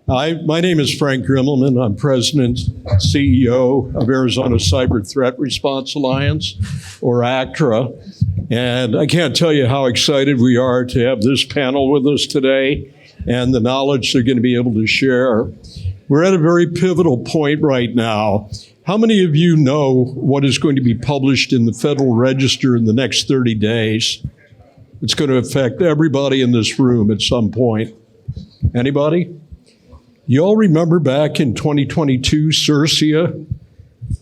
My name is Frank Grimmelman. I'm President and CEO of Arizona Cyber Threat Response Alliance, or ACTRA. And I can't tell you how excited we are to have this panel with us today and the knowledge they're going to be able to share. We're at a very pivotal point right now. How many of you know what is going to be published in the Federal Register in the next 30 days? It's going to affect everybody in this room at some point. Anybody? You all remember back in 2022, CIRCIA,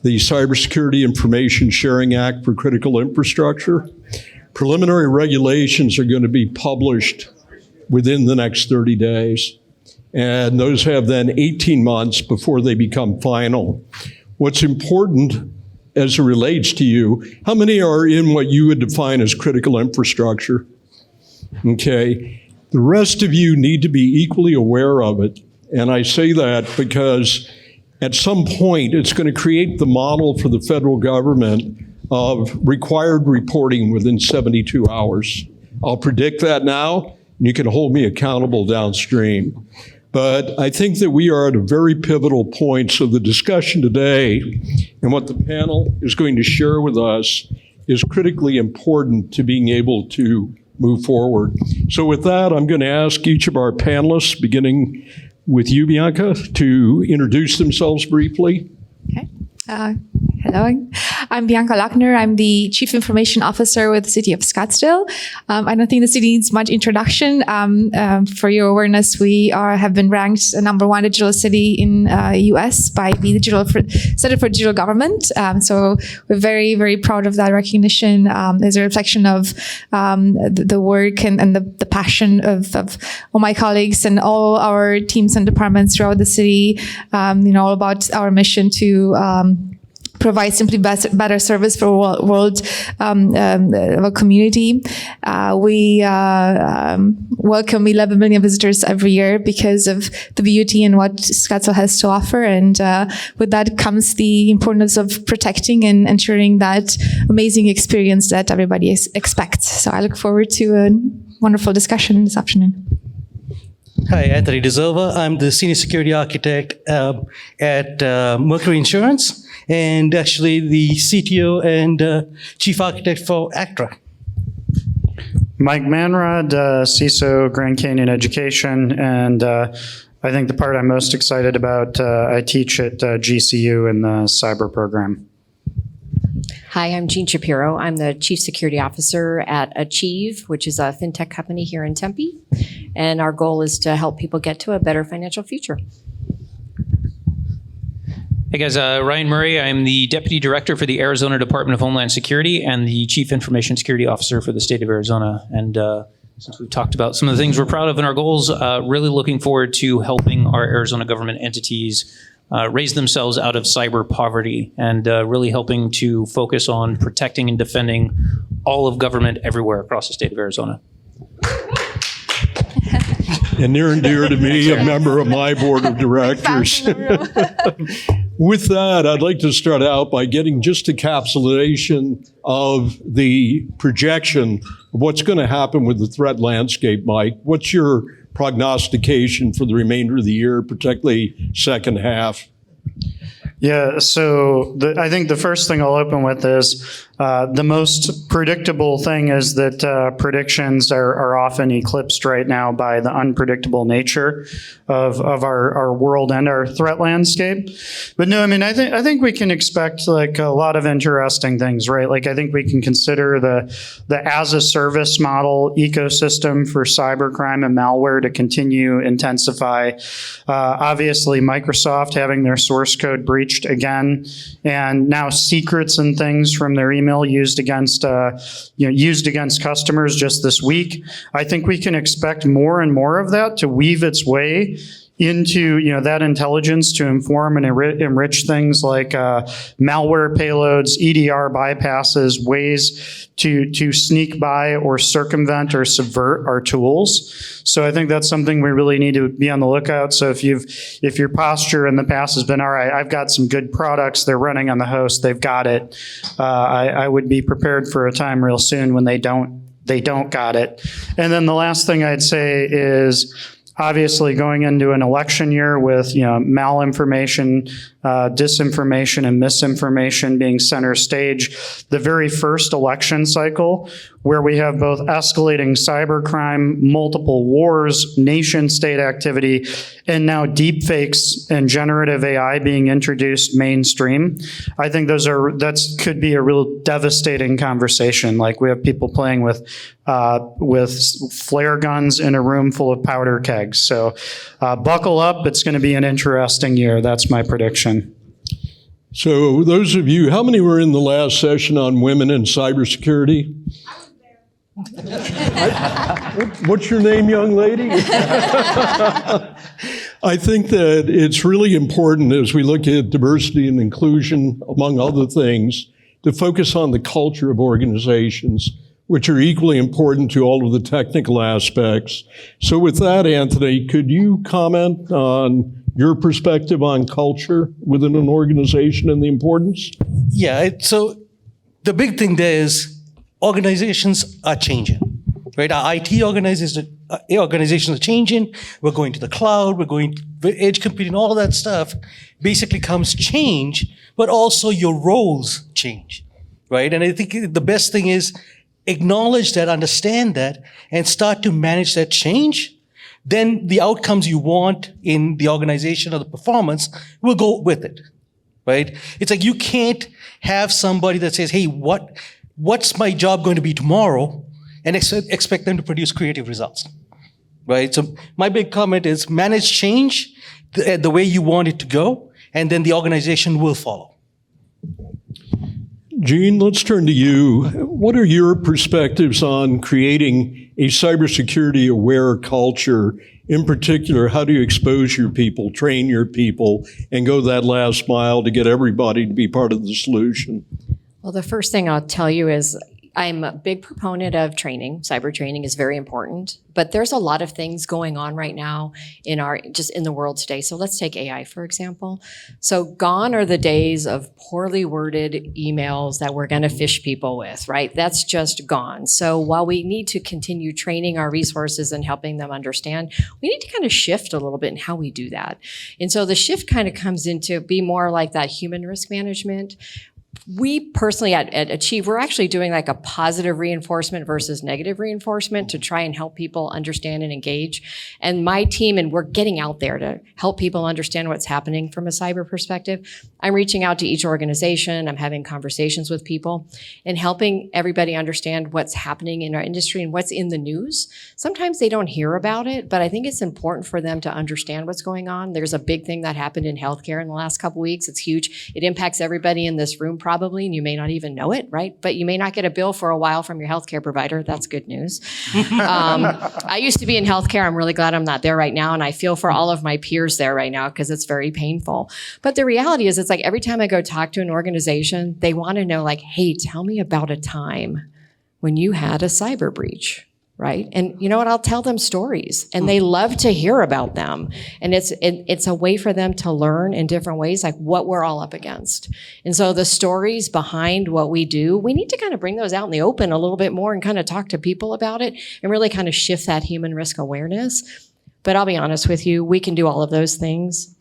the Cybersecurity Information Sharing Act for Critical Infrastructure? Preliminary regulations are going to be published within the next 30 days. And those have then 18 months before they become final. What's important as it relates to you, how many are in what you would define as critical infrastructure? Okay. The rest of you need to be equally aware of it. And I say that because at some point it's going to create the model for the federal government of required reporting within 72 hours. I'll predict that now, and you can hold me accountable downstream. But I think that we are at a very pivotal point. So the discussion today and what the panel is going to share with us is critically important to being able to move forward. So with that, I'm going to ask each of our panelists, beginning with you, Bianca, to introduce themselves briefly. Okay. Hello, I'm Bianca Lochner. I'm the Chief Information Officer with the City of Scottsdale. I don't think the city needs much introduction. For your awareness, we have been ranked a #1 digital city in US by the Center for Digital Government. So we're very, very proud of that recognition as a reflection of the work and the passion of all my colleagues and all our teams and departments throughout the city, all about our mission to provide simply better service for world community. We welcome 11 million visitors every year because of the beauty and what Scottsdale has to offer. And with that comes the importance of protecting and ensuring that amazing experience that everybody expects. So I look forward to a wonderful discussion this afternoon. Hi, Anthony DeSilva. I'm the Senior Security Architect at Mercury Insurance, and actually the CTO and Chief Architect for ACTRA. Mike Manrod, CISO, Grand Canyon Education, and I think the part I'm most excited about, I teach at GCU in the cyber program. Hi, I'm Jean Shapiro. I'm the Chief Security Officer at Achieve, which is a fintech company here in Tempe. And our goal is to help people get to a better financial future. Hey guys, Ryan Murray. I'm the Deputy Director for the Arizona Department of Homeland Security and the Chief Information Security Officer for the state of Arizona. And since we've talked about some of the things we're proud of in our goals, really looking forward to helping our Arizona government entities raise themselves out of cyber poverty and really helping to focus on protecting and defending all of government everywhere across the state of Arizona. And near and dear to me, a member of my board of directors. With that, I'd like to start out by getting just a encapsulation of the projection of what's going to happen with the threat landscape, Mike. What's your prognostication for the remainder of the year, particularly second half? Yeah, so I think the first thing I'll open with is the most predictable thing is that predictions are often eclipsed right now by the unpredictable nature of our world and our threat landscape. But no, I mean, I think we can expect like a lot of interesting things, right? Like I think we can consider the as a service model ecosystem for cybercrime and malware to continue intensify. Obviously, Microsoft having their source code breached again, and now secrets and things from their email used against customers just this week. I think we can expect more and more of that to weave its way into that intelligence to inform and enrich things like malware payloads, EDR bypasses, ways to sneak by or circumvent or subvert our tools. So I think that's something we really need to be on the lookout. So if your posture in the past has been, all right, I've got some good products, they're running on the host, they've got it, I would be prepared for a time real soon when they don't got it. And then the last thing I'd say is Obviously, going into an election year with malinformation, disinformation, and misinformation being center stage, the very first election cycle where we have both escalating cybercrime, multiple wars, nation-state activity, and now deepfakes and generative AI being introduced mainstream. I think that could be a real devastating conversation. Like, we have people playing with flare guns in a room full of powder kegs. So buckle up. It's going to be an interesting year. That's my prediction. So those of you, how many were in the last session on women in cybersecurity? What's your name, young lady? I think that it's really important as we look at diversity and inclusion, among other things, to focus on the culture of organizations, which are equally important to all of the technical aspects. So with that, Anthony, could you comment on your perspective on culture within an organization and the importance? Yeah, so the big thing there is organizations are changing, right? Our IT organizations are changing. We're going to the cloud. We're going to edge computing. All of that stuff basically comes change, but also your roles change, right? And I think the best thing is acknowledge that, understand that, and start to manage that change. Then the outcomes you want in the organization or the performance will go with it, right? It's like you can't have somebody that says, hey, what's my job going to be tomorrow, and expect them to produce creative results, right? So my big comment is manage change the way you want it to go, and then the organization will follow. Gene, let's turn to you. What are your perspectives on creating a cybersecurity aware culture? In particular, how do you expose your people, train your people, and go that last mile to get everybody to be part of the solution? Well, the first thing I'll tell you is I'm a big proponent of training. Cyber training is very important, but there's a lot of things going on right now in the world today. So let's take AI, for example. So gone are the days of poorly worded emails that we're going to fish people with, right? That's just gone. So while we need to continue training our resources and helping them understand, we need to kind of shift a little bit in how we do that. And so the shift kind of comes into be more like that human risk management. We personally at Achieve, we're actually doing like a positive reinforcement versus negative reinforcement to try and help people understand and engage. And my team, and we're getting out there to help people understand what's happening from a cyber perspective. I'm reaching out to each organization. I'm having conversations with people and helping everybody understand what's happening in our industry and what's in the news. Sometimes they don't hear about it, but I think it's important for them to understand what's going on. There's a big thing that happened in healthcare in the last couple of weeks. It's huge. It impacts everybody in this room probably, and you may not even know it, right? But you may not get a bill for a while from your healthcare provider. That's good news. I used to be in healthcare. I'm really glad I'm not there right now, and I feel for all of my peers there right now because it's very painful. But the reality is, it's like every time I go talk to an organization, they want to know, like, hey, tell me about a time when you had a cyber breach. Right? And you know what? I'll tell them stories, and they love to hear about them. And it's a way for them to learn in different ways, like what we're all up against. And so the stories behind what we do, we need to kind of bring those out in the open a little bit more and kind of talk to people about it and really kind of shift that human risk awareness. But I'll be honest with you, we can do all of those things.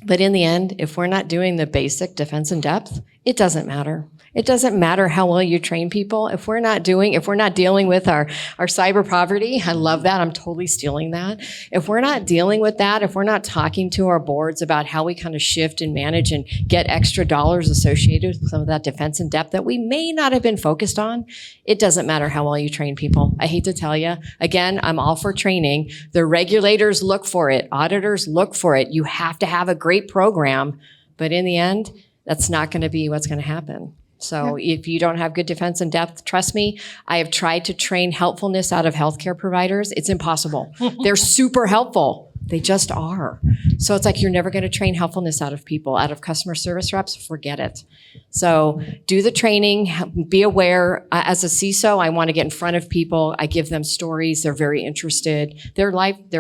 But in the end, if we're not doing the basic defense in depth, it doesn't matter. It doesn't matter how well you train people. If we're not dealing with our cyber poverty, I love that. I'm totally stealing that. If we're not dealing with that, if we're not talking to our boards about how we kind of shift and manage and get extra dollars associated with some of that defense in depth that we may not have been focused on, it doesn't matter how well you train people. I hate to tell you, again, I'm all for training. The regulators look for it. Auditors look for it. You have to have a great program, but in the end, that's not going to be what's going to happen. So if you don't have good defense in depth, trust me, I have tried to train helpfulness out of healthcare providers. It's impossible. They're super helpful. They just are. So it's like you're never going to train helpfulness out of people, out of customer service reps. Forget it. So do the training, be aware. As a CISO, I want to get in front of people. I give them stories. They're very interested. They're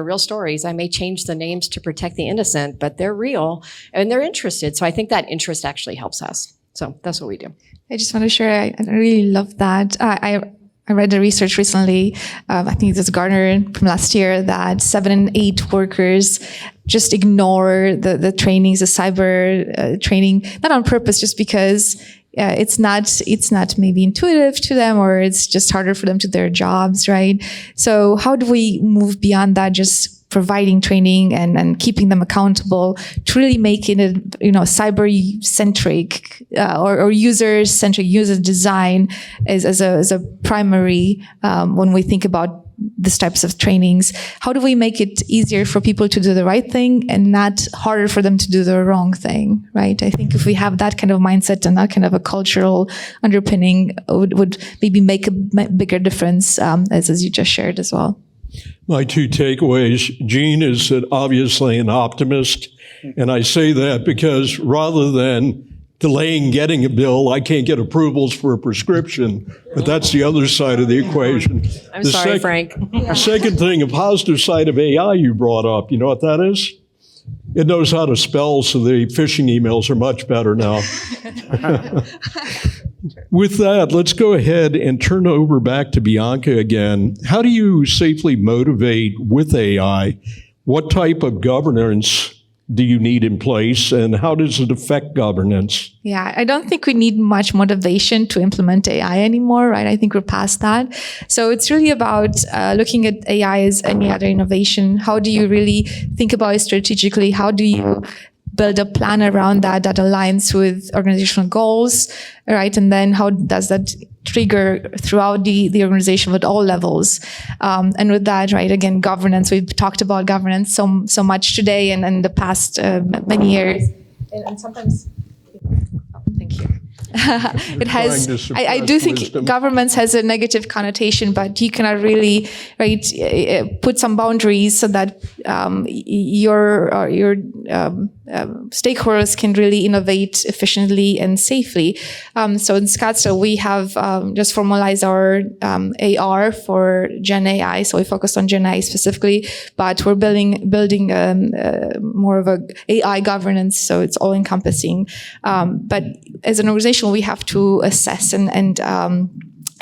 real stories. I may change the names to protect the innocent, but they're real and they're interested. So I think that interest actually helps us. So that's what we do. I just want to share, I really love that. I I read the research recently, I think it was Gartner from last year, that 7 in 8 workers just ignore the trainings, the cyber training, not on purpose, just because it's not maybe intuitive to them, or it's just harder for them to do their jobs, right? So how do we move beyond that, just providing training and keeping them accountable to really make it cyber-centric or user-centric, user design as a primary when we think about these types of trainings? How do we make it easier for people to do the right thing and not harder for them to do the wrong thing, right? I think if we have that kind of mindset and that kind of a cultural underpinning, would maybe make a bigger difference, as you just shared as well. My 2 takeaways, Gene is obviously an optimist, and I say that because rather than delaying getting a bill, I can't get approvals for a prescription, but that's the other side of the equation. I'm sorry, Frank. The second thing, a positive side of AI you brought up, you know what that is? It knows how to spell, so the phishing emails are much better now. With that, let's go ahead and turn over back to Bianca again. How do you safely motivate with AI? What type of governance do you need in place, and how does it affect governance? Yeah, I don't think we need much motivation to implement AI anymore, right? I think we're past that. So it's really about looking at AI as any other innovation. How do you really think about it strategically? How do you build a plan around that aligns with organizational goals, right? And then how does that trigger throughout the organization at all levels? And with that, right, again, governance. We've talked about governance so much today and the past many years. And sometimes, thank you. It has, I do think governance has a negative connotation, but you cannot really, right, put some boundaries so that your stakeholders can really innovate efficiently and safely. So in Scottsdale, we have just formalized our AR for Gen AI. So we focused on Gen AI specifically, but we're building more of a AI governance, so it's all encompassing. But as an organization, we have to assess and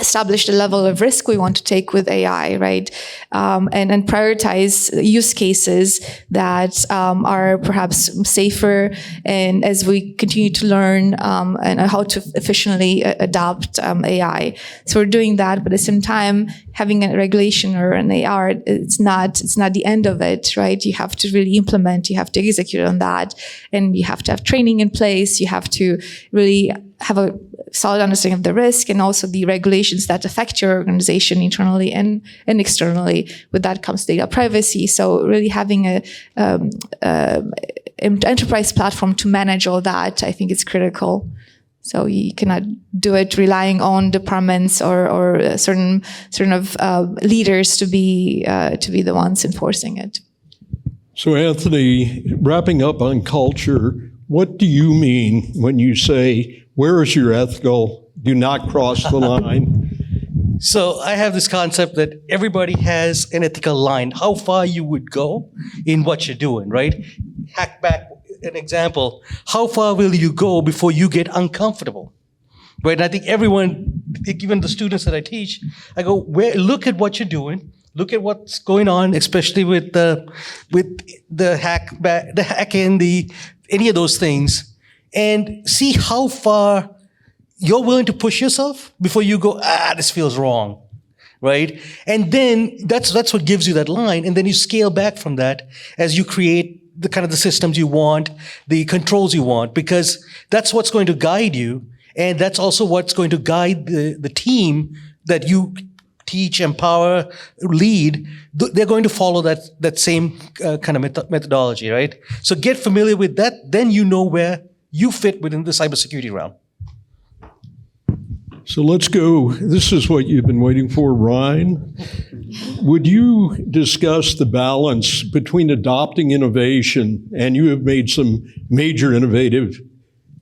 establish the level of risk we want to take with AI, right? And prioritize use cases that are perhaps safer, and as we continue to learn and how to efficiently adopt AI. So we're doing that, but at the same time, having a regulation or an AR, it's not the end of it, right? You have to really implement, you have to execute on that, and you have to have training in place, you have to really have a solid understanding of the risk and also the regulations that affect your organization internally and externally. With that comes data privacy. So really having a enterprise platform to manage all that, I think is critical. So you cannot do it relying on departments or certain of leaders to be the ones enforcing it. So Anthony, wrapping up on culture, what do you mean when you say, where is your ethical? Do not cross the line. So I have this concept that everybody has an ethical line, how far you would go in what you're doing, right? Hack back an example. How far will you go before you get uncomfortable? Right? And I think everyone, even the students that I teach, I go, look at what you're doing. Look at what's going on, especially with the hack and any of those things, and see how far you're willing to push yourself before you go, this feels wrong, right? And then that's what gives you that line, and then you scale back from that as you create the kind of the systems you want, the controls you want, because that's what's going to guide you, and that's also what's going to guide the team that you teach, empower, lead. They're going to follow that same kind of methodology, right? So get familiar with that, then you know where you fit within the cybersecurity realm. So let's go. This is what you've been waiting for, Ryan. Would you discuss the balance between adopting innovation, and you have made some major innovative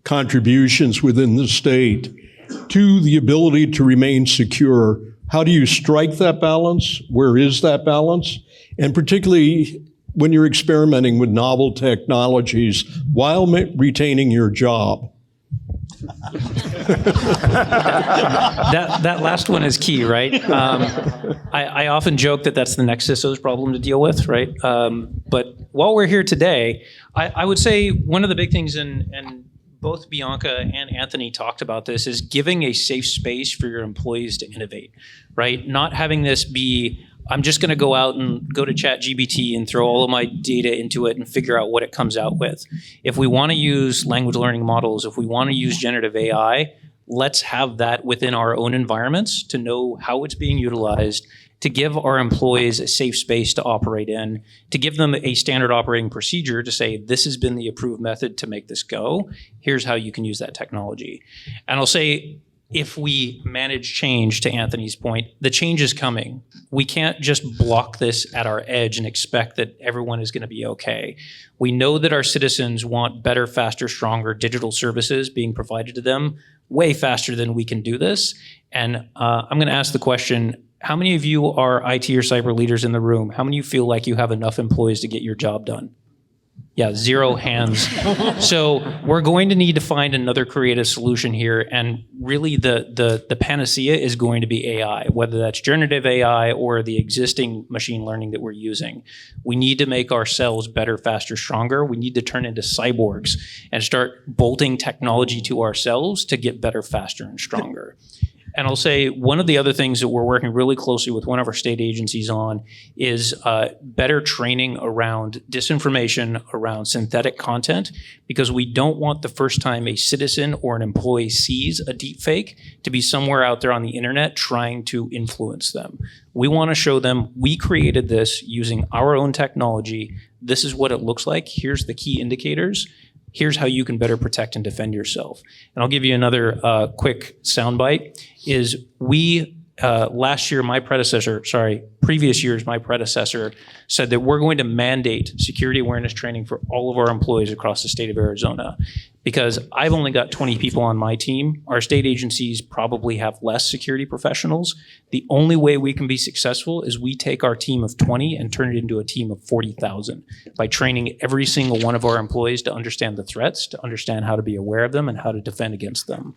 contributions within the state, to the ability to remain secure? How do you strike that balance? Where is that balance? And particularly when you're experimenting with novel technologies while retaining your job. That last one is key, right? I often joke that that's the next CISO's problem to deal with, right? But while we're here today, I would say one of the big things, and both Bianca and Anthony talked about this, is giving a safe space for your employees to innovate, right? Not having this be, I'm just going to go out and go to ChatGPT and throw all of my data into it and figure out what it comes out with. If we want to use language learning models, if we want to use generative AI, let's have that within our own environments to know how it's being utilized, to give our employees a safe space to operate in, to give them a standard operating procedure to say, this has been the approved method to make this go. Here's how you can use that technology. And I'll say, if we manage change, to Anthony's point, the change is coming. We can't just block this at our edge and expect that everyone is going to be okay. We know that our citizens want better, faster, stronger digital services being provided to them way faster than we can do this. And I'm going to ask the question, how many of you are IT or cyber leaders in the room? How many of you feel like you have enough employees to get your job done? Yeah, 0 hands. So we're going to need to find another creative solution here. And really the panacea is going to be AI, whether that's generative AI or the existing machine learning that we're using. We need to make ourselves better, faster, stronger. We need to turn into cyborgs and start bolting technology to ourselves to get better, faster, and stronger. And I'll say one of the other things that we're working really closely with one of our state agencies on is better training around disinformation, around synthetic content, because we don't want the first time a citizen or an employee sees a deep fake to be somewhere out there on the internet trying to influence them. We want to show them we created this using our own technology. This is what it looks like. Here's the key indicators. Here's how you can better protect and defend yourself. And I'll give you another quick soundbite, is we, previous years, my predecessor said that we're going to mandate security awareness training for all of our employees across the state of Arizona. Because I've only got 20 people on my team. Our state agencies probably have less security professionals. The only way we can be successful is we take our team of 20 and turn it into a team of 40,000 by training every single one of our employees to understand the threats, to understand how to be aware of them and how to defend against them.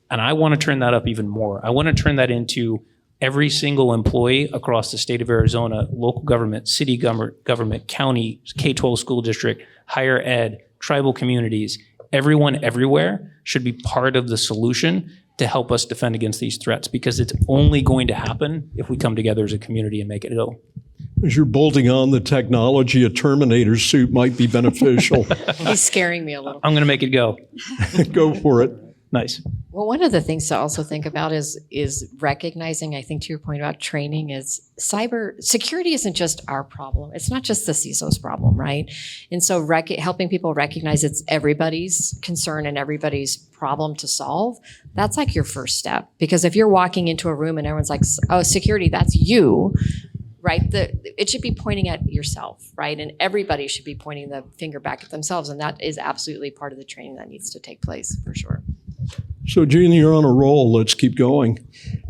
And I want to turn that up even more. I want to turn that into every single employee across the state of Arizona, local government, city government, county, K-12 school district, higher ed, tribal communities. Everyone everywhere should be part of the solution to help us defend against these threats, because it's only going to happen if we come together as a community and make it go. As you're bolting on the technology, a Terminator suit might be beneficial. He's scaring me a little. I'm going to make it go. Go for it. Nice. Well, one of the things to also think about is recognizing, I think to your point about training, is cyber security isn't just our problem. It's not just the CISO's problem, right? And so helping people recognize it's everybody's concern and everybody's problem to solve, that's like your first step. Because if you're walking into a room and everyone's like, oh, security, that's you, right? It should be pointing at yourself, right? And everybody should be pointing the finger back at themselves. And that is absolutely part of the training that needs to take place, for sure. So, Gene, you're on a roll. Let's keep going.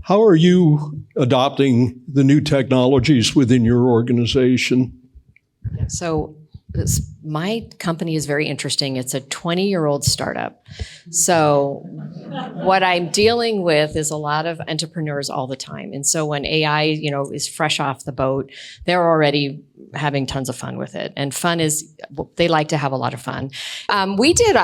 How are you adopting the new technologies within your organization? So my company is very interesting. It's a 20-year-old startup. So what I'm dealing with is a lot of entrepreneurs all the time. And so when AI, is fresh off the boat, they're already having tons of fun with it. And fun is, they like to have a lot of fun. We did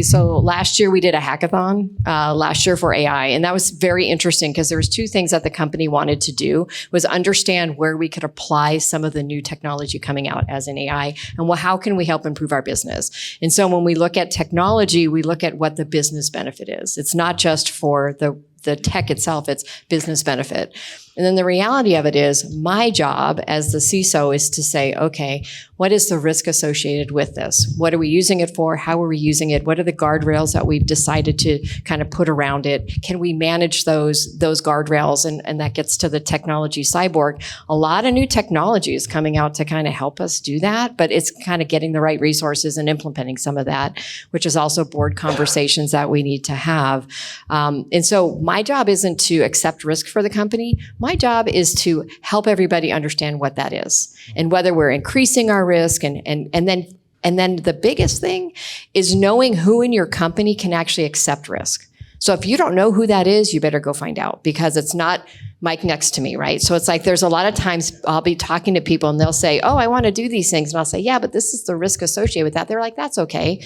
so last year we did a hackathon last year for AI. And that was very interesting because there was 2 things that the company wanted to do, was understand where we could apply some of the new technology coming out as an AI, and how can we help improve our business. And so when we look at technology, we look at what the business benefit is. It's not just for the tech itself, it's business benefit. And then the reality of it is, my job as the CISO is to say, okay, what is the risk associated with this? What are we using it for? How are we using it? What are the guardrails that we've decided to kind of put around it? Can we manage those guardrails? And that gets to the technology cyborg. A lot of new technology is coming out to kind of help us do that, but it's kind of getting the right resources and implementing some of that, which is also board conversations that we need to have. And so my job isn't to accept risk for the company. My job is to help everybody understand what that is and whether we're increasing our risk. And then the biggest thing is knowing who in your company can actually accept risk. So if you don't know who that is, you better go find out, because it's not Mike next to me, right? So it's like there's a lot of times I'll be talking to people and they'll say, oh, I want to do these things. And I'll say, yeah, but this is the risk associated with that. They're like, that's okay.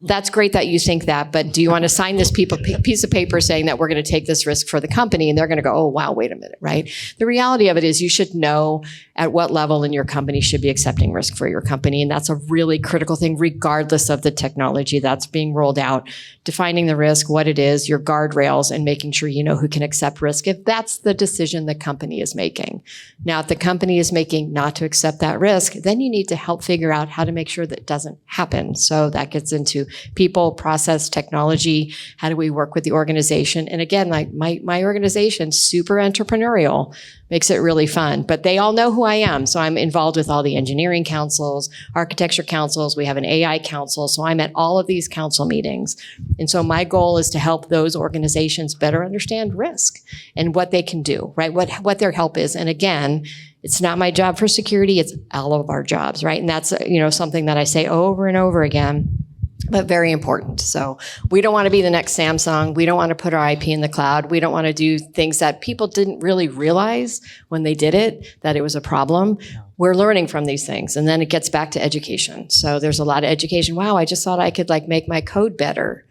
That's great that you think that, but do you want to sign this piece of paper saying that we're going to take this risk for the company? And they're going to go, oh, wow, wait a minute, right? The reality of it is you should know at what level in your company should be accepting risk for your company. And that's a really critical thing, regardless of the technology that's being rolled out. Defining the risk, what it is, your guardrails, and making sure you know who can accept risk if that's the decision the company is making. Now, if the company is making not to accept that risk, then you need to help figure out how to make sure that it doesn't happen. So that gets into people, process, technology. How do we work with the organization? And again, like my organization, super entrepreneurial, makes it really fun. But they all know who I am. So I'm involved with all the engineering councils, architecture councils. We have an AI council. So I'm at all of these council meetings. And so my goal is to help those organizations better understand risk and what they can do, right? What their help is. And again, it's not my job for security. It's all of our jobs, right? And that's, something that I say over and over again, but very important. So we don't want to be the next Samsung. We don't want to put our IP in the cloud. We don't want to do things that people didn't really realize when they did it, that it was a problem. We're learning from these things. And then it gets back to education. So there's a lot of education. Wow, I just thought I could make my code better.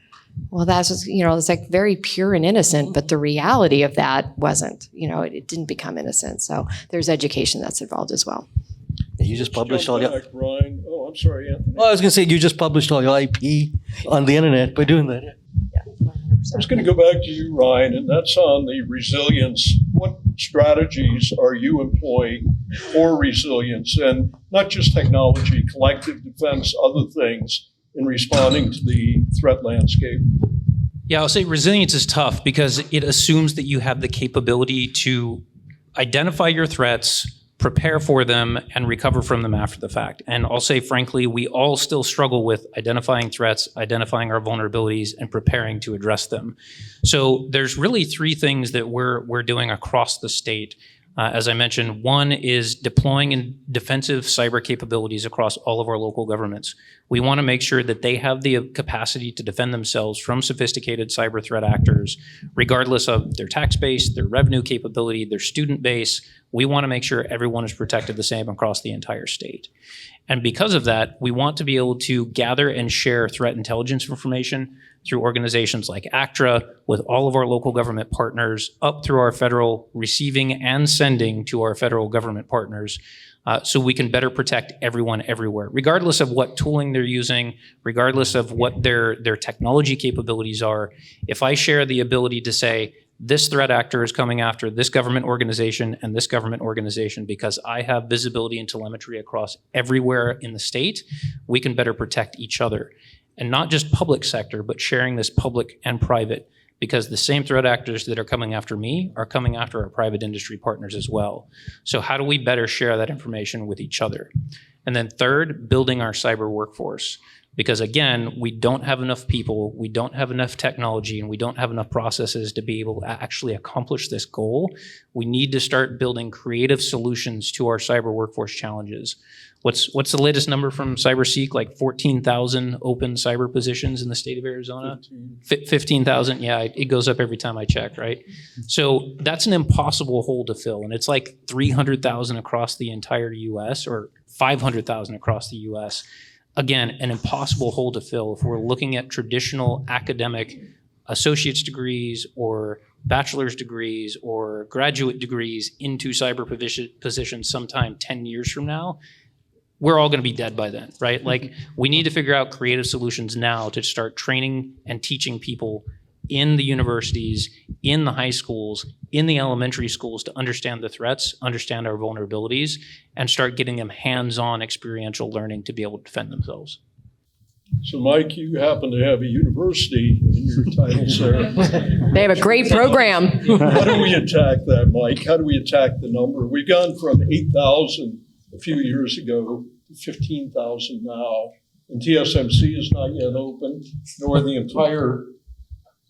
Well, that's just, it's like very pure and innocent, but the reality of that wasn't, it didn't become innocent. So there's education that's involved as well. You just published all your... Ryan. Oh, I'm sorry, Anthony. Well, I was going to say, you just published all your IP on the internet by doing that. I was going to go back to you, Ryan, and that's on the resilience. What strategies are you employing for resilience, and not just technology, collective defense, other things, in responding to the threat landscape? Yeah, I'll say resilience is tough because it assumes that you have the capability to identify your threats, prepare for them, and recover from them after the fact. And I'll say, frankly, we all still struggle with identifying threats, identifying our vulnerabilities, and preparing to address them. So there's really three things that we're doing across the state. As I mentioned, one is deploying defensive cyber capabilities across all of our local governments. We want to make sure that they have the capacity to defend themselves from sophisticated cyber threat actors, regardless of their tax base, their revenue capability, their student base. We want to make sure everyone is protected the same across the entire state. And because of that, we want to be able to gather and share threat intelligence information through organizations like ACTRA, with all of our local government partners, up through our federal receiving and sending to our federal government partners, so we can better protect everyone everywhere, regardless of what tooling they're using, regardless of what their technology capabilities are. If I share the ability to say, this threat actor is coming after this government organization and this government organization because I have visibility and telemetry across everywhere in the state, we can better protect each other. And not just public sector, but sharing this public and private, because the same threat actors that are coming after me are coming after our private industry partners as well. So how do we better share that information with each other? And then third, building our cyber workforce. Because again, we don't have enough people, we don't have enough technology, and we don't have enough processes to be able to actually accomplish this goal. We need to start building creative solutions to our cyber workforce challenges. What's the latest number from CyberSeek? Like 14,000 open cyber positions in the state of Arizona? 15,000, yeah, it goes up every time I check, right? So that's an impossible hole to fill. And it's like 300,000 across the entire US or 500,000 across the US. Again, an impossible hole to fill if we're looking at traditional academic associate's degrees or bachelor's degrees or graduate degrees into cyber positions sometime 10 years from now. We're all going to be dead by then, right? Like, we need to figure out creative solutions now to start training and teaching people in the universities, in the high schools, in the elementary schools to understand the threats, understand our vulnerabilities, and start getting them hands-on experiential learning to be able to defend themselves. So, Mike, you happen to have a university in your titles there. They have a great program. How do we attack that, Mike? How do we attack the number? We've gone from 8,000 a few years ago to 15,000 now, and TSMC is not yet open, nor the entire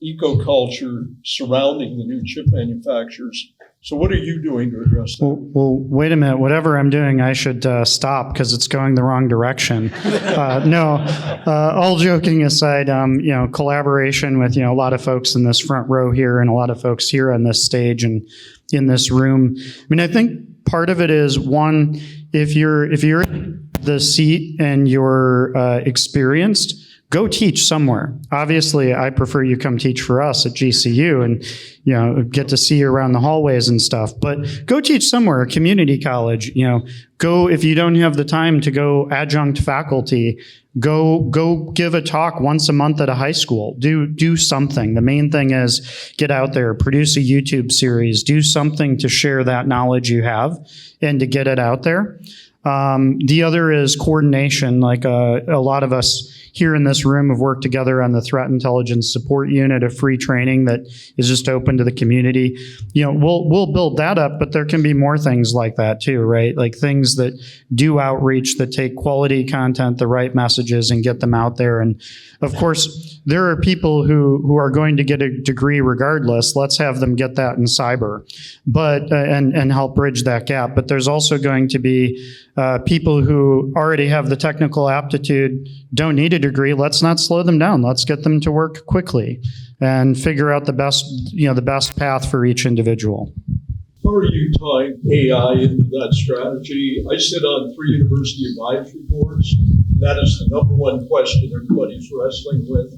eco-culture surrounding the new chip manufacturers So what are you doing to address that? Well, wait a minute. Whatever I'm doing, I should stop because it's going the wrong direction. All joking aside, collaboration with, a lot of folks in this front row here and a lot of folks here on this stage and in this room. I mean, I think part of it is, one, if you're in the seat and you're experienced, go teach somewhere. Obviously, I prefer you come teach for us at GCU and, get to see you around the hallways and stuff. But go teach somewhere, a community college. Go, if you don't have the time to go adjunct faculty, go give a talk once a month at a high school. Do something. The main thing is get out there, produce a YouTube series, do something to share that knowledge you have and to get it out there. The other is coordination. Like a lot of us here in this room have worked together on the Threat Intelligence Support Unit, a free training that is just open to the community. We'll build that up, but there can be more things like that too, right? Like things that do outreach, that take quality content, the right messages, and get them out there. And of course, there are people who are going to get a degree regardless. Let's have them get that in cyber, but and help bridge that gap. But there's also going to be people who already have the technical aptitude, don't need a degree. Let's not slow them down. Let's get them to work quickly and figure out the best path for each individual. How are you tying AI into that strategy? I sit on 3 university advisory boards. That is the number one question everybody's wrestling with.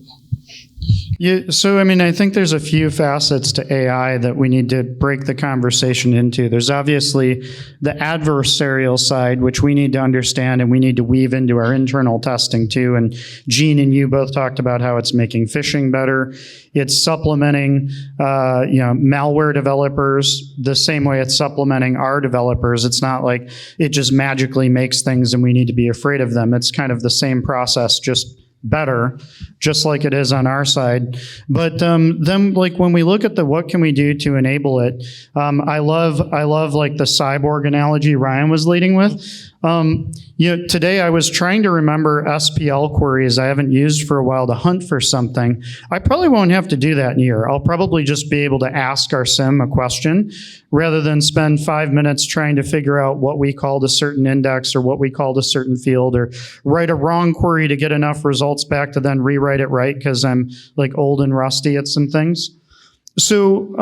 Yeah, so I think there's a few facets to AI that we need to break the conversation into. There's obviously the adversarial side, which we need to understand and we need to weave into our internal testing too. And Gene and you both talked about how it's making phishing better. It's supplementing, malware developers the same way it's supplementing our developers. It's not like it just magically makes things and we need to be afraid of them. It's kind of the same process, just better, just like it is on our side. But then, like when we look at what can we do to enable it, I love like the cyborg analogy Ryan was leading with. Today I was trying to remember SPL queries I haven't used for a while to hunt for something. I probably won't have to do that in a year. I'll probably just be able to ask our SIM a question rather than spend 5 minutes trying to figure out what we called a certain index or what we called a certain field, or write a wrong query to get enough results back to then rewrite it right because I'm like old and rusty at some things. So,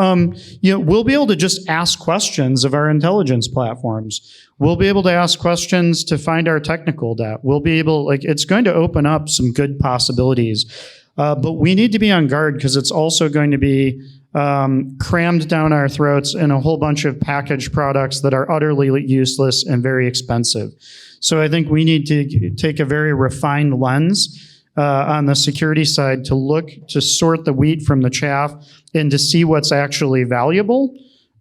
we'll be able to just ask questions of our intelligence platforms. We'll be able to ask questions to find our technical debt. We'll be able, it's going to open up some good possibilities. But we need to be on guard because it's also going to be crammed down our throats in a whole bunch of packaged products that are utterly useless and very expensive. So I think we need to take a very refined lens on the security side to sort the wheat from the chaff and to see what's actually valuable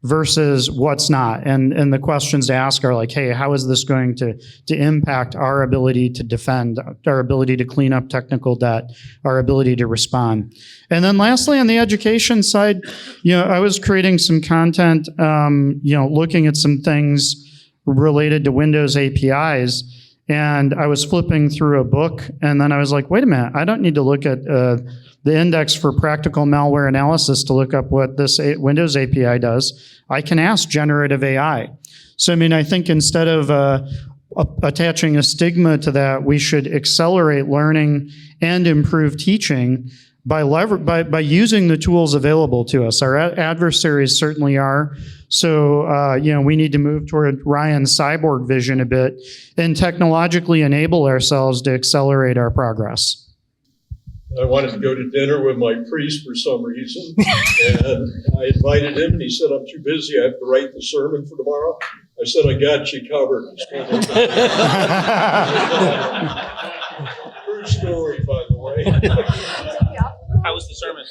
versus what's not. And the questions to ask are like, hey, how is this going to impact our ability to defend, our ability to clean up technical debt, our ability to respond? And then lastly, on the education side, I was creating some content, looking at some things related to Windows APIs. And I was flipping through a book, and then I was like, wait a minute, I don't need to look at the index for practical malware analysis to look up what this Windows API does. I can ask generative AI. So, I think instead of attaching a stigma to that, we should accelerate learning and improve teaching by using the tools available to us. Our adversaries certainly are. So, we need to move toward Ryan's cyborg vision a bit and technologically enable ourselves to accelerate our progress. I wanted to go to dinner with my priest for some reason, and I invited him, and he said, I'm too busy. I have to write the sermon for tomorrow. I said, I got you covered. True story, by the way. How was the sermon?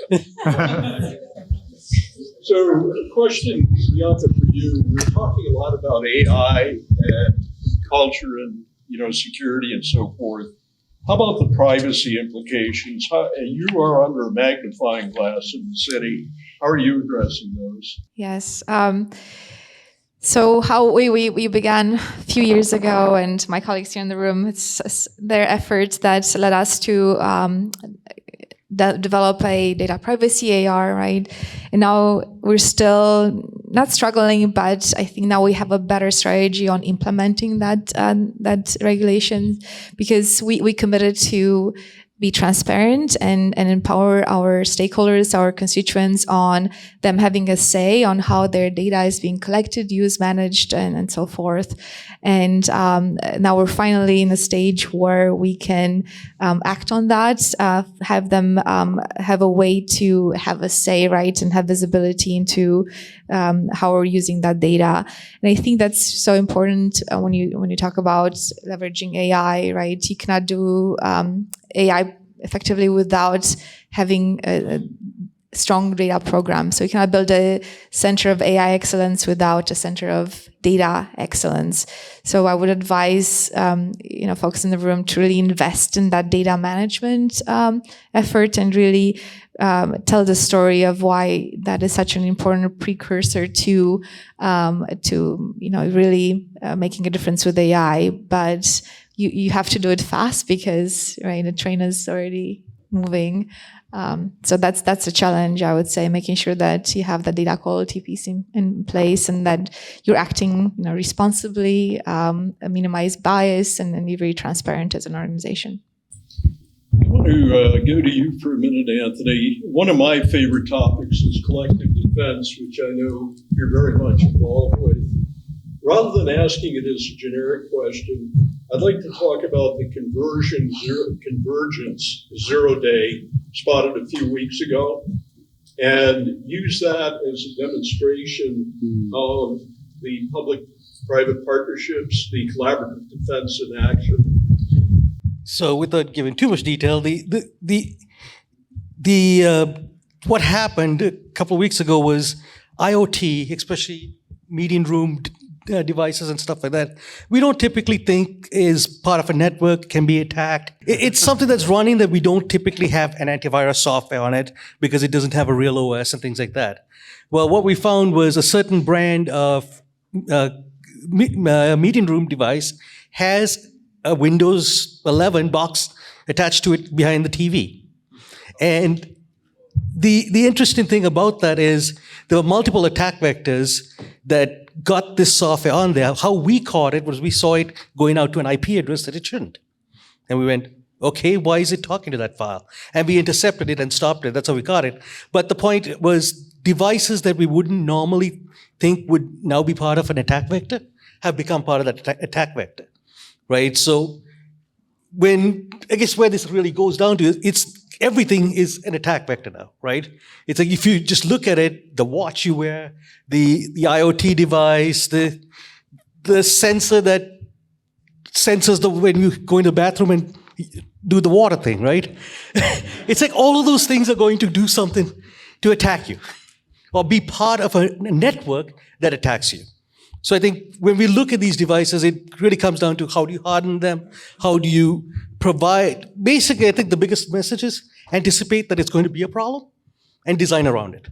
So, a question, Bianca, for you. We were talking a lot about AI and culture and security and so forth. How about the privacy implications? You are under a magnifying glass in the city. How are you addressing those? Yes. So how we began a few years ago, and my colleagues here in the room, it's their efforts that led us to develop a data privacy AR, right? And now we're still not struggling, but I think now we have a better strategy on implementing that regulation, because we committed to be transparent and empower our stakeholders, our constituents, on them having a say on how their data is being collected, used, managed, and so forth. And now we're finally in a stage where we can act on that, have them have a way to have a say, right, and have visibility into how we're using that data. And I think that's so important when you talk about leveraging AI, right? You cannot do AI effectively without having a strong data program. So you cannot build a center of AI excellence without a center of data excellence. So I would advise folks in the room to really invest in that data management effort and really tell the story of why that is such an important precursor to really making a difference with AI. But you have to do it fast because, right, the train is already moving. So that's a challenge, I would say, making sure that you have the data quality piece in place and that you're acting responsibly, minimize bias, and be very transparent as an organization. I want to go to you for a minute, Anthony. One of my favorite topics is collective defense, which I know you're very much involved with. Rather than asking it as a generic question, I'd like to talk about the convergence zero day spotted a few weeks ago, and use that as a demonstration of the public-private partnerships, the collaborative defense in action. So, without giving too much detail, what happened a couple of weeks ago was IoT, especially meeting room devices and stuff like that, we don't typically think is part of a network, can be attacked. It's something that's running that we don't typically have an antivirus software on it because it doesn't have a real OS and things like that. Well, what we found was a certain brand of meeting room device has a Windows 11 box attached to it behind the TV. And the interesting thing about that is there were multiple attack vectors that got this software on there. How we caught it was we saw it going out to an IP address that it shouldn't. And we went, okay, why is it talking to that file? And we intercepted it and stopped it. That's how we caught it. But the point was devices that we wouldn't normally think would now be part of an attack vector have become part of that attack vector, right? So I guess where this really goes down to, everything is an attack vector now, right? It's like if you just look at it, the watch you wear, the IoT device, the sensor that senses when you go into the bathroom and do the water thing, right? It's like all of those things are going to do something to attack you or be part of a network that attacks you. So I think when we look at these devices, it really comes down to how do you harden them? How do you provide? Basically, I think the biggest message is anticipate that it's going to be a problem and design around it.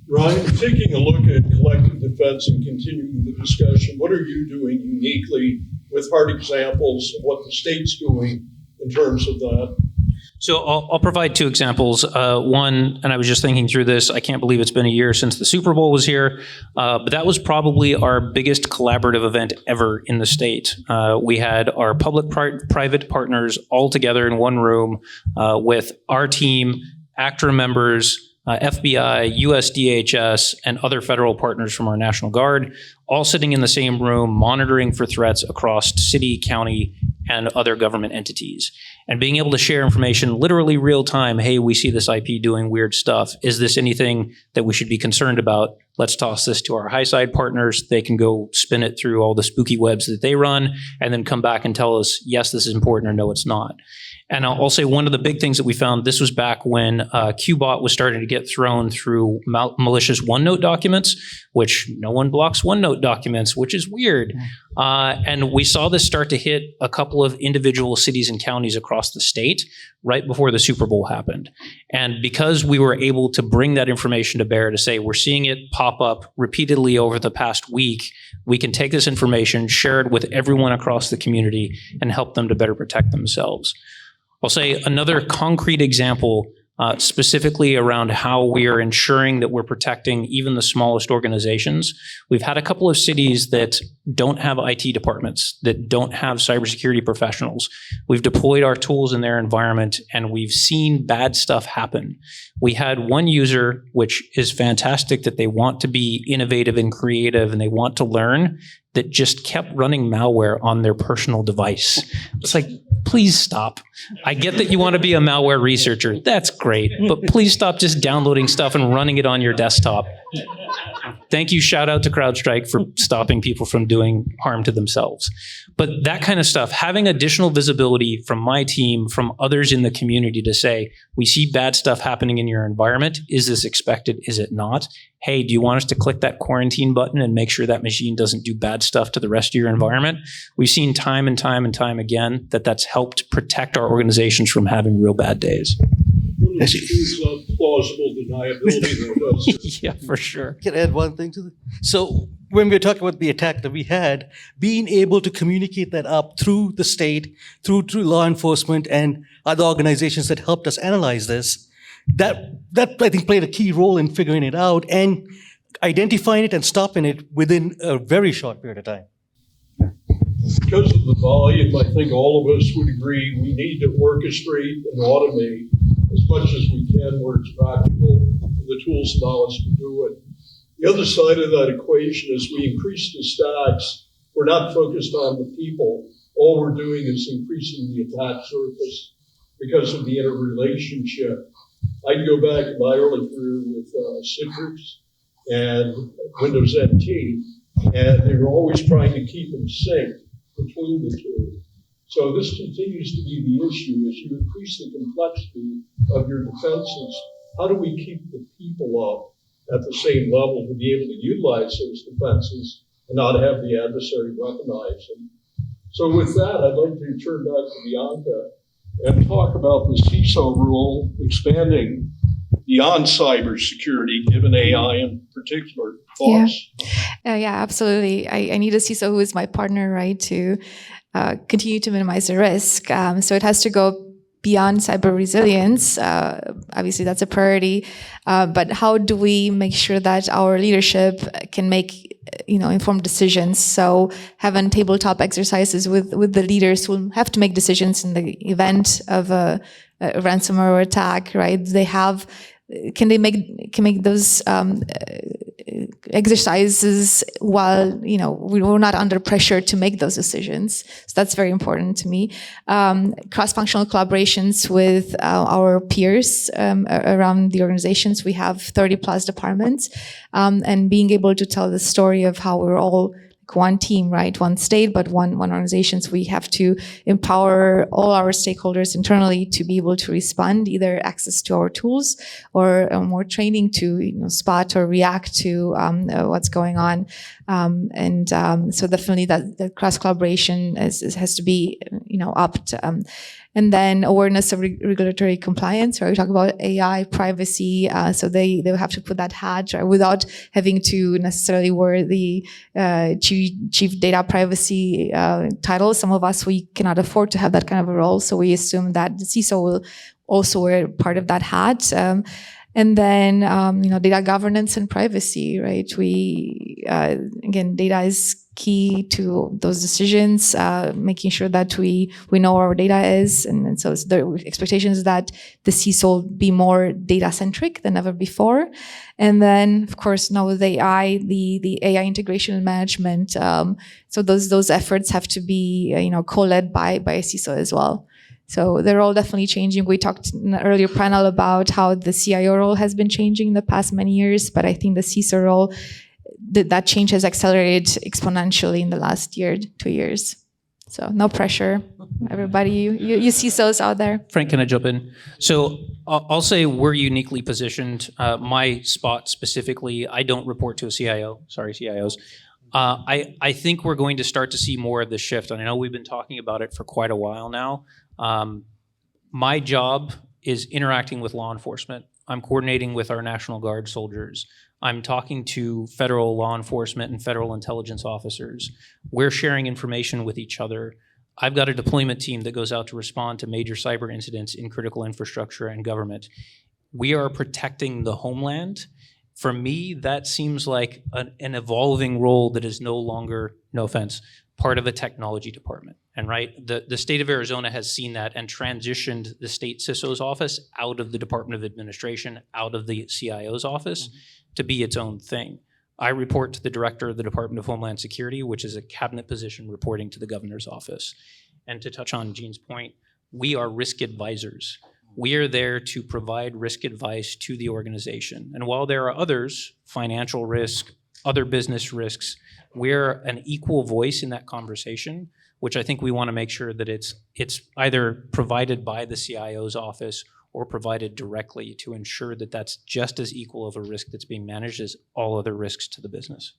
Ryan, taking a look at collective defense and continuing the discussion, what are you doing uniquely with hard examples of what the state's doing in terms of that? So I'll provide two examples. One, and I was just thinking through this, I can't believe it's been a year since the Super Bowl was here, but that was probably our biggest collaborative event ever in the state. We had our public-private partners all together in one room with our team, ACTRA members, FBI, USDHS, and other federal partners from our National Guard, all sitting in the same room, monitoring for threats across city, county, and other government entities. And being able to share information literally real time. Hey, we see this IP doing weird stuff. Is this anything that we should be concerned about? Let's toss this to our high side partners. They can go spin it through all the spooky webs that they run and then come back and tell us, yes, this is important, or no, it's not. And I'll say one of the big things that we found, this was back when QBot was starting to get thrown through malicious OneNote documents, which no one blocks OneNote documents, which is weird. And we saw this start to hit a couple of individual cities and counties across the state right before the Super Bowl happened. And because we were able to bring that information to bear to say, we're seeing it pop up repeatedly over the past week, we can take this information, share it with everyone across the community, and help them to better protect themselves. I'll say another concrete example specifically around how we are ensuring that we're protecting even the smallest organizations. We've had a couple of cities that don't have IT departments, that don't have cybersecurity professionals. We've deployed our tools in their environment and we've seen bad stuff happen. We had one user, which is fantastic that they want to be innovative and creative and they want to learn, that just kept running malware on their personal device. It's like, please stop. I get that you want to be a malware researcher. That's great. But please stop just downloading stuff and running it on your desktop. Thank you. Shout out to CrowdStrike for stopping people from doing harm to themselves. But that kind of stuff, having additional visibility from my team, from others in the community to say, we see bad stuff happening in your environment. Is this expected? Is it not? Hey, do you want us to click that quarantine button and make sure that machine doesn't do bad stuff to the rest of your environment? We've seen time and time and time again that that's helped protect our organizations from having real bad days. Plausible deniability, though, does it? Yeah, for sure. Can I add one thing to this? So when we were talking about the attack that we had, being able to communicate that up through the state, through law enforcement and other organizations that helped us analyze this, that I think played a key role in figuring it out and identifying it and stopping it within a very short period of time. Because of the volume, I think all of us would agree we need to orchestrate and automate as much as we can where it's practical, and the tools allow us to do it. The other side of that equation is we increase the stacks. We're not focused on the people. All we're doing is increasing the attack surface because of the interrelationship. I can go back in my early career with Citrix and Windows NT, and they were always trying to keep in sync between the two. So this continues to be the issue as you increase the complexity of your defenses. How do we keep the people up at the same level to be able to utilize those defenses and not have the adversary weaponize them? So with that, I'd like to turn back to Bianca and talk about the CISO rule expanding beyond cybersecurity, given AI in particular. Thoughts? Yeah, absolutely. I need a CISO who is my partner, right, to continue to minimize the risk. So it has to go beyond cyber resilience. Obviously, that's a priority. But how do we make sure that our leadership can make informed decisions? So having tabletop exercises with the leaders who have to make decisions in the event of a ransomware attack, right? Can make those exercises while we're not under pressure to make those decisions. So that's very important to me. Cross-functional collaborations with our peers around the organizations. We have 30 plus departments, and being able to tell the story of how we're all one team, right? One state, but one organization. So we have to empower all our stakeholders internally to be able to respond, either access to our tools or more training to spot or react to what's going on. So definitely that cross collaboration has to be upped. And then awareness of regulatory compliance, where we talk about AI, privacy. So they will have to put that hat without having to necessarily wear the chief data privacy title. Some of us, we cannot afford to have that kind of a role. So we assume that the CISO will also wear part of that hat. And then, data governance and privacy, right? Again, data is key to those decisions, making sure that we know where our data is. And so the expectation is that the CISO will be more data-centric than ever before. And then, of course, now with AI, the AI integration and management. So those efforts have to be, co-led by a CISO as well. So they're all definitely changing. We talked in the earlier panel about how the CIO role has been changing in the past many years, but I think the CISO role, that change has accelerated exponentially in the last year, 2 years. So no pressure, everybody, you CISOs out there. Frank, can I jump in? So I'll say we're uniquely positioned. My spot specifically, I don't report to a CIO. Sorry, CIOs. I think we're going to start to see more of this shift. And I know we've been talking about it for quite a while now. My job is interacting with law enforcement. I'm coordinating with our National Guard soldiers. I'm talking to federal law enforcement and federal intelligence officers. We're sharing information with each other. I've got a deployment team that goes out to respond to major cyber incidents in critical infrastructure and government. We are protecting the homeland. For me, that seems like an evolving role that is no longer, no offense, part of a technology department. And right, the state of Arizona has seen that and transitioned the state CISO's office out of the Department of Administration, out of the CIO's office to be its own thing. I report to the director of the Department of Homeland Security, which is a cabinet position reporting to the governor's office. And to touch on Gene's point, we are risk advisors. We are there to provide risk advice to the organization. And while there are others, financial risk, other business risks, we're an equal voice in that conversation, which I think we want to make sure that it's either provided by the CIO's office or provided directly to ensure that that's just as equal of a risk that's being managed as all other risks to the business.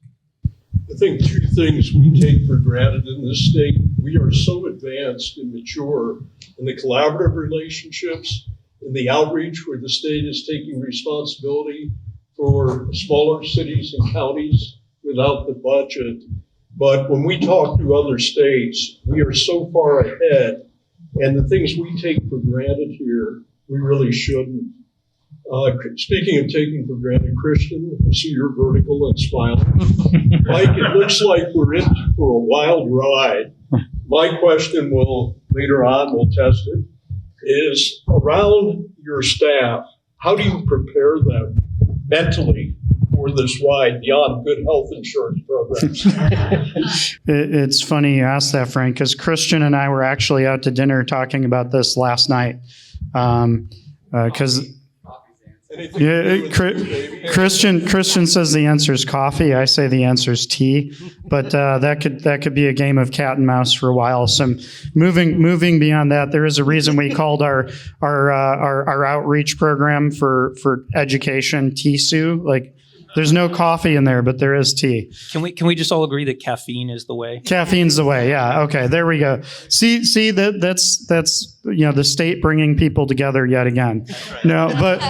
I think two things we take for granted in this state. We are so advanced and mature in the collaborative relationships, in the outreach where the state is taking responsibility for smaller cities and counties without the budget. But when we talk to other states, we are so far ahead, and the things we take for granted here, we really shouldn't. Speaking of taking for granted, Christian, I see you're vertical and smiling. Mike, it looks like we're in for a wild ride. My question later on, we'll test it, is around your staff, how do you prepare them mentally for this ride beyond good health insurance programs? It's funny you asked that, Frank, because Christian and I were actually out to dinner talking about this last night. Because Christian says the answer is coffee. I say the answer is tea. But that could be a game of cat and mouse for a while. So moving beyond that, there is a reason we called our outreach program for education TSU. Like, there's no coffee in there, but there is tea. Can we just all agree that caffeine is the way? Caffeine's the way. Yeah. Okay. There we go. See that's the state bringing people together yet again. Right. No, but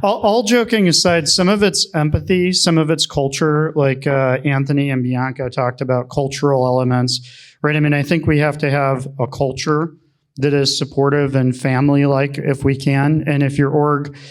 all joking aside, some of it's empathy, some of it's culture. Like Anthony and Bianca talked about cultural elements, right? I mean, I think we have to have a culture that is supportive and family-like if we can. And if your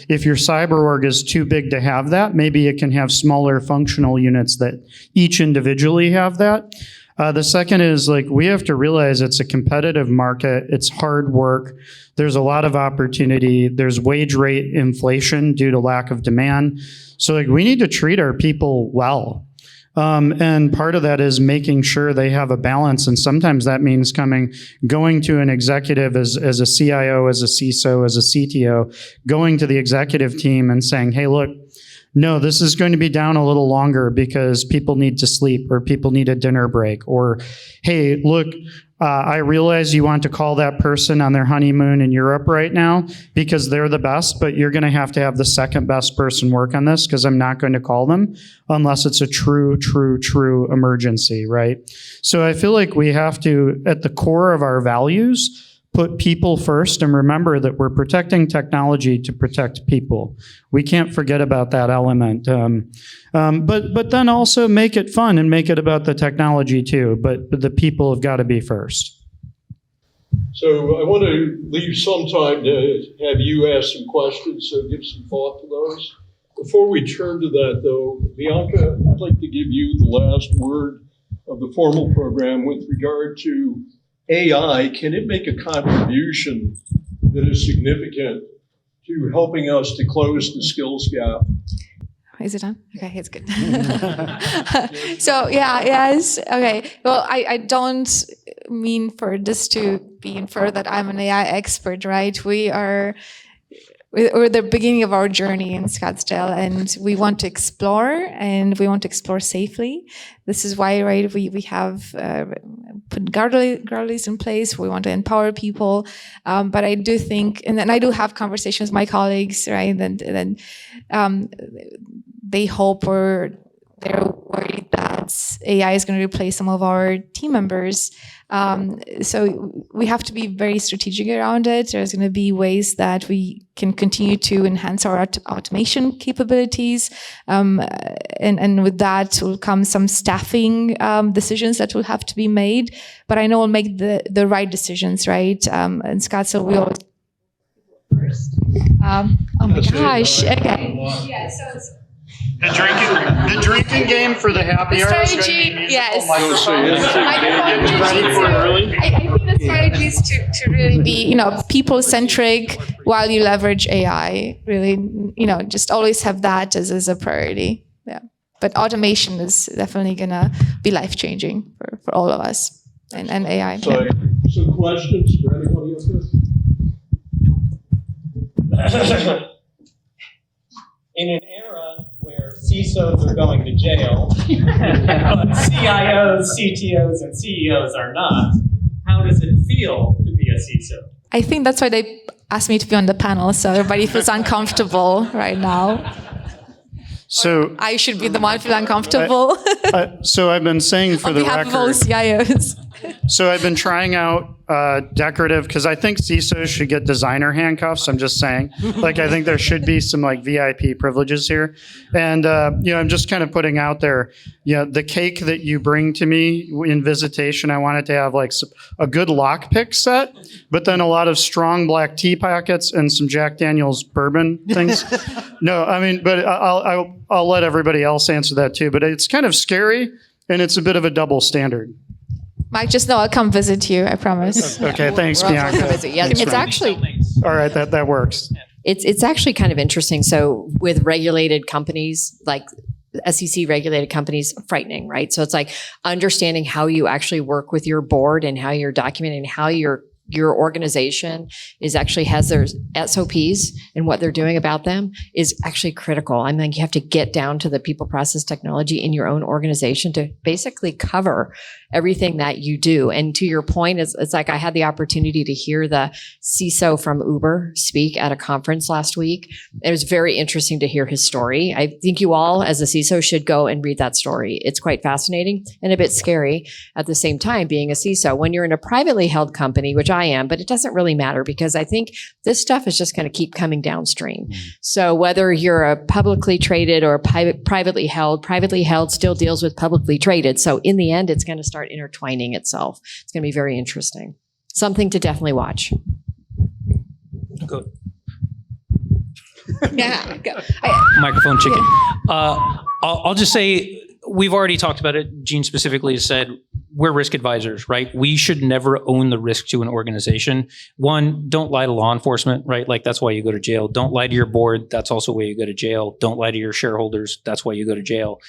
cyber org is too big to have that, maybe it can have smaller functional units that each individually have that. The second is, like, we have to realize it's a competitive market. It's hard work. There's a lot of opportunity. There's wage rate inflation due to lack of demand. So, like, we need to treat our people well. And part of that is making sure they have a balance. And sometimes that means going to an executive as a CIO, as a CISO, as a CTO, going to the executive team and saying, hey, look, no, this is going to be down a little longer because people need to sleep or people need a dinner break. Or, hey, look, I realize you want to call that person on their honeymoon in Europe right now because they're the best, but you're going to have the second best person work on this because I'm not going to call them unless it's a true emergency, right? So I feel like we have to, at the core of our values, put people first and remember that we're protecting technology to protect people. We can't forget about that element. But then also make it fun and make it about the technology too. But the people have got to be first. So I want to leave some time to have you ask some questions, so give some thought to those. Before we turn to that, though, Bianca, I'd like to give you the last word of the formal program with regard to AI. Can it make a contribution that is significant to helping us to close the skills gap? Is it on? Okay, it's good. So yes. Okay. Well, I don't mean for this to be inferred that I'm an AI expert, right? We're the beginning of our journey in Scottsdale, and we want to explore, and we want to explore safely. This is why, right, we have put guardrails in place. We want to empower people. But I do think, and then I do have conversations with my colleagues, right, and then they hope they're worried that AI is going to replace some of our team members. So we have to be very strategic around it. There's going to be ways that we can continue to enhance our automation capabilities. And with that will come some staffing decisions that will have to be made. But I know we'll make the right decisions, right? In Scottsdale, we always first. Oh my gosh. Okay. Yeah, so it's The drinking game for the happy hour is going to be strategy, musical yes. microphones. I Get ready for it early. think the strategy is to really be, people-centric while you leverage AI. Really, just always have that as a priority. Yeah. But automation is definitely going to be life-changing for all of us and AI. So, some questions for anybody else? In an era where CISOs are going to jail, but CIOs, CTOs, and CEOs are not, how does it feel to be a CISO? I think that's why they asked me to be on the panel, so everybody feels uncomfortable right now. So, I should be the one feeling uncomfortable so I've been saying for on the behalf of all record. CIOs. So I've been trying out decorative because I think CISOs should get designer handcuffs. I'm just saying, I think there should be some VIP privileges here. And I'm just kind of putting out there, the cake that you bring to me in visitation, I want it to have a good lockpick set, but then a lot of strong black tea packets and some Jack Daniel's bourbon things. No, but I'll let everybody else answer that too. But it's kind of scary and it's a bit of a double standard. Mike, just know I'll come visit you, I promise. Okay, thanks, We're all welcome to Bianca. visit. Yeah, it's actually All right, that works. it's actually kind of interesting. So with regulated companies like SEC regulated companies, frightening, right? So it's like understanding how you actually work with your board and how you're documenting how your organization has their SOPs and what they're doing about them is actually critical. I mean, you have to get down to the people, process, technology in your own organization to basically cover everything that you do. And to your point, it's like I had the opportunity to hear the CISO from Uber speak at a conference last week. It was very interesting to hear his story. I think you all, as a CISO, should go and read that story. It's quite fascinating and a bit scary at the same time, being a CISO. When you're in a privately held company, which I am, but it doesn't really matter because I think this stuff is just going to keep coming downstream. So whether you're a publicly traded or privately held still deals with publicly traded. So in the end, it's going to start intertwining itself. It's going to be very interesting. Something to definitely watch. Good. Yeah. Microphone chicken. I'll just say, we've already talked about it. Gene specifically said, we're risk advisors, right? We should never own the risk to an organization. One, don't lie to law enforcement, right? That's why you go to jail. Don't lie to your board. That's also why you go to jail. Don't lie to your shareholders. That's why you go to jail.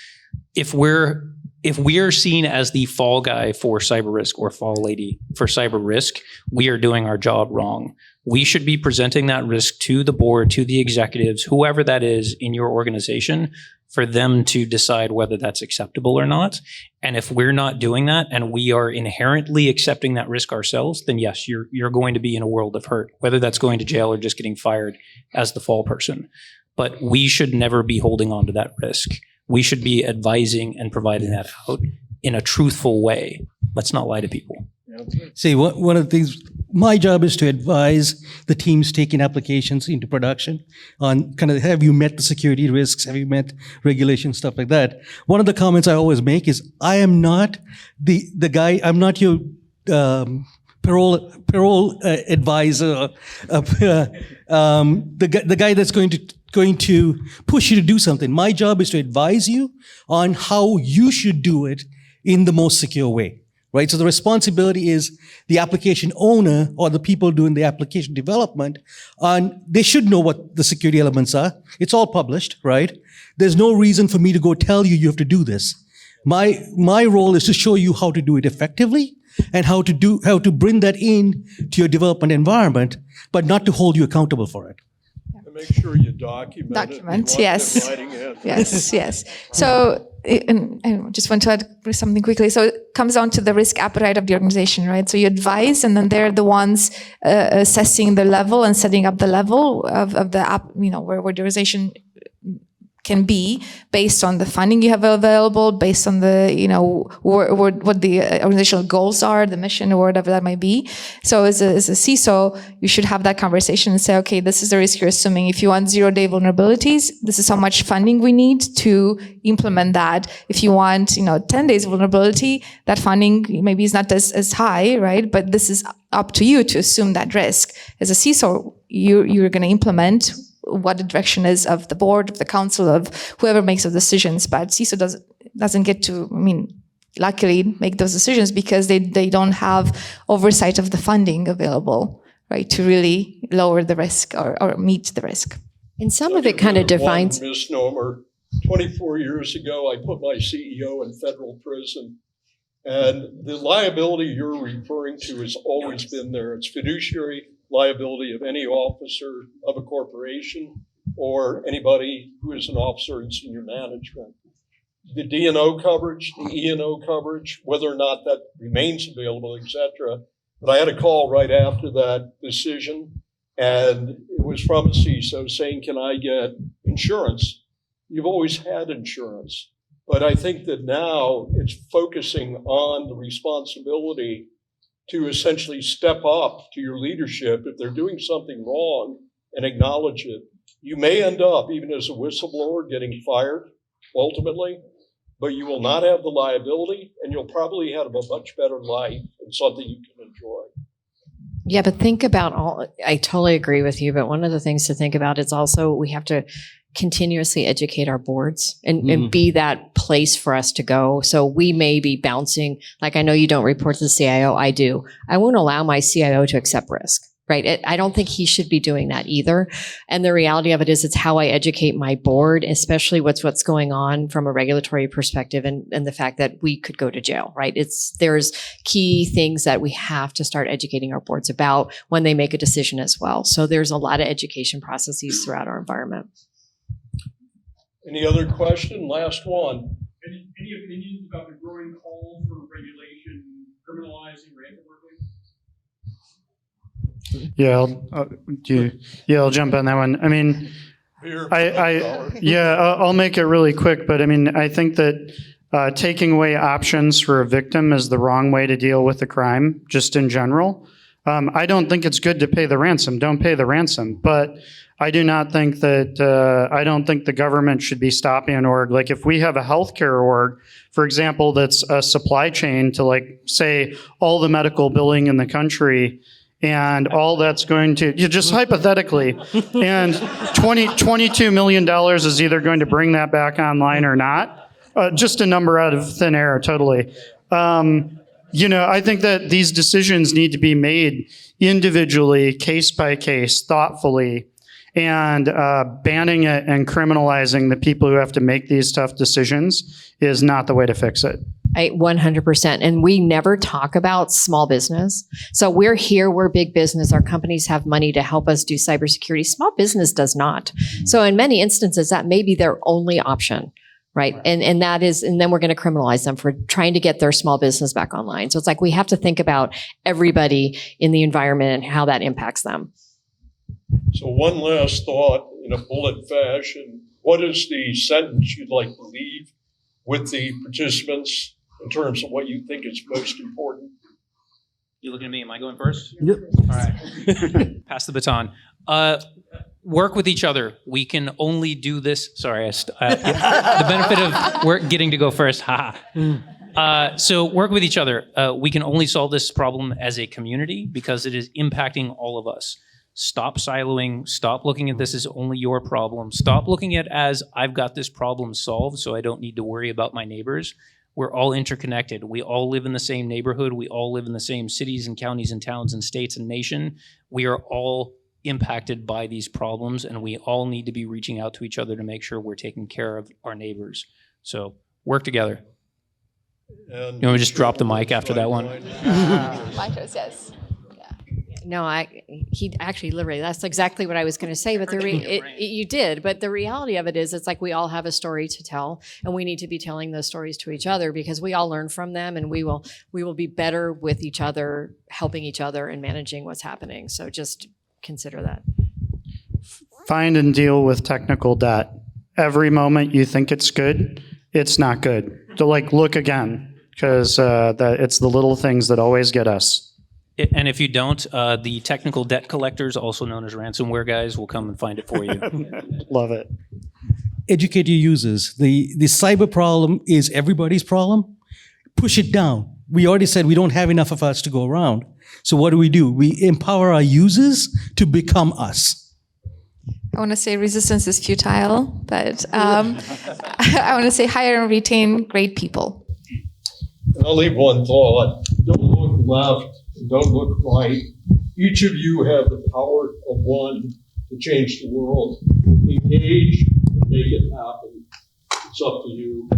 If we are seen as the fall guy for cyber risk or fall lady for cyber risk, we are doing our job wrong. We should be presenting that risk to the board, to the executives, whoever that is in your organization, for them to decide whether that's acceptable or not. And if we're not doing that and we are inherently accepting that risk ourselves, then yes, you're going to be in a world of hurt, whether that's going to jail or just getting fired as the fall person. But we should never be holding on to that risk. We should be advising and providing that out in a truthful way. Let's not lie to people. See, one of the things, my job is to advise the teams taking applications into production on kind of, have you met the security risks? Have you met regulation, stuff like that? One of the comments I always make is, I am not the guy, I'm not your parole advisor, the guy that's going to push you to do something. My job is to advise you on how you should do it in the most secure way. Right? So the responsibility is the application owner or the people doing the application development, and they should know what the security elements are. It's all published, right? There's no reason for me to go tell you have to do this. My role is to show you how to do it effectively and how to bring that in to your development environment, but not to hold you accountable for it. And make sure you document it. Yes. Yes. So, and I just want to add something quickly. So it comes down to the risk appetite of the organization, right? So you advise, and then they're the ones assessing the level and setting up the level of the app, where the organization can be based on the funding you have available, based on the, what the organizational goals are, the mission, or whatever that might be. So as a CISO, you should have that conversation and say, okay, this is the risk you're assuming. If you want 0-day vulnerabilities, this is how much funding we need to implement that. If you want, 10 days vulnerability, that funding maybe is not as high, right? But this is up to you to assume that risk. As a CISO, you're going to implement what the direction is of the board, of the council, of whoever makes the decisions. But CISO doesn't get to, luckily make those decisions because they don't have oversight of the funding available, right, to really lower the risk or meet the risk. And some of it kind of defines. One misnomer. 24 years ago, I put my CEO in federal prison. And the liability you're referring to has always been there. It's fiduciary liability of any officer of a corporation or anybody who is an officer in senior management. The D&O coverage, the E&O coverage, whether or not that remains available, et cetera. But I had a call right after that decision, and it was from a CISO saying, can I get insurance? You've always had insurance. But I think that now it's focusing on the responsibility to essentially step up to your leadership if they're doing something wrong and acknowledge it. You may end up, even as a whistleblower, getting fired ultimately, but you will not have the liability, and you'll probably have a much better life and something you can enjoy. Yeah, but think about I totally agree with you, but one of the things to think about is also we have to continuously educate our boards and be that place for us to go. So we may be bouncing, like I know you don't report to the CIO, I do. I won't allow my CIO to accept risk, right? I don't think he should be doing that either. And the reality of it is it's how I educate my board, especially what's going on from a regulatory perspective and the fact that we could go to jail, right? There's key things that we have to start educating our boards about when they make a decision as well. So there's a lot of education processes throughout our environment. Any other question? Last one. Any opinions about the growing call for regulation criminalizing ransomware? I'll jump on that one. I mean, I'll make it really quick, but I mean, I think that taking away options for a victim is the wrong way to deal with a crime, just in general. I don't think it's good to pay the ransom. Don't pay the ransom. But I do not think that, I don't think the government should be stopping an org. Like if we have a healthcare org, for example, that's a supply chain to like, say, all the medical billing in the country, and all that's going to, just hypothetically, and $22 million is either going to bring that back online or not. Just a number out of thin air, totally. I think that these decisions need to be made individually, case by case, thoughtfully, and banning it and criminalizing the people who have to make these tough decisions is not the way to fix it. 100%. And we never talk about small business. So we're big business. Our companies have money to help us do cybersecurity. Small business does not. So in many instances, that may be their only option. Right. And then we're going to criminalize them for trying to get their small business back online. So it's like we have to think about everybody in the environment and how that impacts them. So one last thought in a bullet fashion. What is the sentence you'd like to leave with the participants in terms of what you think is most important? You looking at me? Am I going first? Yep. All right. Pass the baton. Work with each other. We can only do this. Sorry, the benefit of we're getting to go first. So work with each other. We can only solve this problem as a community because it is impacting all of us. Stop siloing. Stop looking at this as only your problem. Stop looking at it as I've got this problem solved, so I don't need to worry about my neighbors. We're all interconnected. We all live in the same neighborhood. We all live in the same cities and counties and towns and states and nation. We are all impacted by these problems, and we all need to be reaching out to each other to make sure we're taking care of our neighbors. So work together. And you want me to just drop the mic after that one? Micros, yes. No, he actually literally, that's exactly what I was going to say, but you did. But the reality of it is it's like we all have a story to tell, and we need to be telling those stories to each other because we all learn from them, and we will be better with each other, helping each other and managing what's happening. So just consider that. Find and deal with technical debt. every moment you think it's good, it's not good. So like, look again, because it's the little things that always get us. And if you don't, the technical debt collectors, also known as ransomware guys, will come and find it for you. Love it. Educate your users. The cyber problem is everybody's problem. Push it down. We already said we don't have enough of us to go around. So what do? We empower our users to become us. I want to say resistance is futile, but I want to say hire and retain great people. I'll leave one thought. Don't look left, don't look right. Each of you have the power of one to change the world. Engage and make it happen. It's up to you.